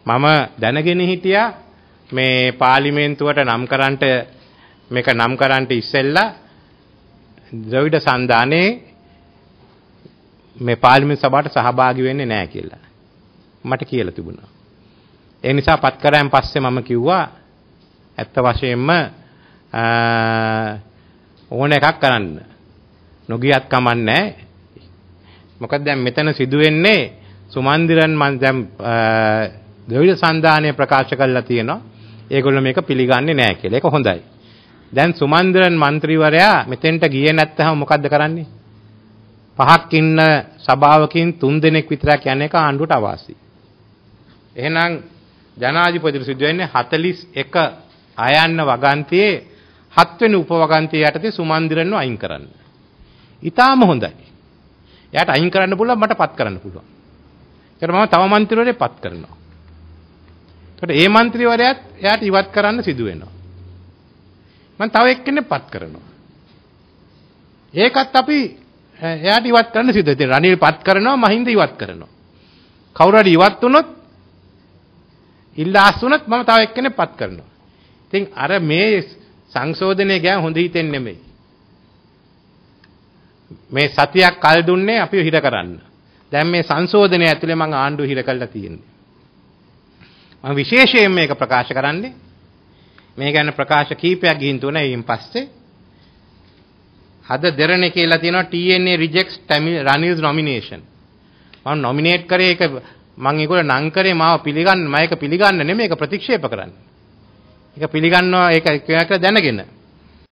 මම දැනගෙන හිටියා මේ පාර්ලිමේන්තුවට නම් කරන්නට ඉස්සෙල්ලා ද්‍රවිඩ සන්ධානයේ මේ පාර්ලිමේන්තු සභාවට සහභාගී වෙන්නේ නැහැ කියලා. මට කියලා තිබුණා. ඒ නිසා පත් කරාන් පස්සේ මම කිව්වා ඇත්ත වශයෙන්ම ඕන එකක් කරන්න. නොගියත් කමන්නේ. මොකද දැන් මෙතන සිදුවෙන්නේ සුමන්දිරන් මම දැන් ද්‍රවිඩ සන්ධානය ප්‍රකාශ කළා තියෙනවා. ඒගොල්ලෝ මේක පිළිගන්නේ නැහැ කියලා. ඒක හොඳයි. දැන් සුමන්දිරන් മന്ത്രിවරයා මෙතෙන්ට ගියේ නැත්නම් මොකද්ද කරන්නේ? 5ක් ඉන්න සභාවකින් 3 දෙනෙක් විතරක් යන එක ආණ්ඩුවට අවාසි. එහෙනම් ජනාධිපතිට සිදු වෙන්නේ 41 ආයන්න වගන්තියේ 7 වෙනි උපවගන්තිය යටතේ සුමන්දිරන්ව අයින් කරන්න. ඊටාම හොඳයි. එයාට අයින් කරන්න පුළුවන් මට පත් කරන්න පුළුවන්. ඒකට මම තව മന്ത്രിවරයෙක් පත් කරනවා. ඒකට ඒ മന്ത്രിවරයාත් එයාට ඉවත් කරන්න සිදු වෙනවා. මම තව එක්කෙනෙක් පත් කරනවා. ඒකත් අපි එයාට ඉවත් කරන්න සිදු වෙනවා. රනිල් පත් කරනවා මහින්ද ඉවත් කරනවා. කවුරු හරි ඉවත් වුණොත් ඉල්ලාස් වුණොත් මම තව එක්කෙනෙක් පත් කරනවා. ඉතින් අර මේ සංශෝධනය ගැන හොඳ හිතෙන්නේ නෙමෙයි. මේ සතියක් කල් දුන්නේ අපිව හිර කරන්න. දැන් මේ සංශෝධනය ඇතුලේ මම ආණ්ඩුව හිර කළා තියෙන්නේ. මම විශේෂයෙන් මේක ප්‍රකාශ කරන්නේ මේ ගැන ප්‍රකාශ කීපයක් ගිහින් තුනේ ඊයින් පස්සේ අද දෙරණේ කියලා තියෙනවා TNA rejects Ranil's nomination. මම නොමිනේට් කරේ ඒක මම ඒගොල්ලෝ නම් කරේ මාව පිළිගන්න නෙමෙයි ඒක ප්‍රතික්ෂේප කරන්න. ඒක පිළිගන්නවා ඒක කියලා දැනගෙන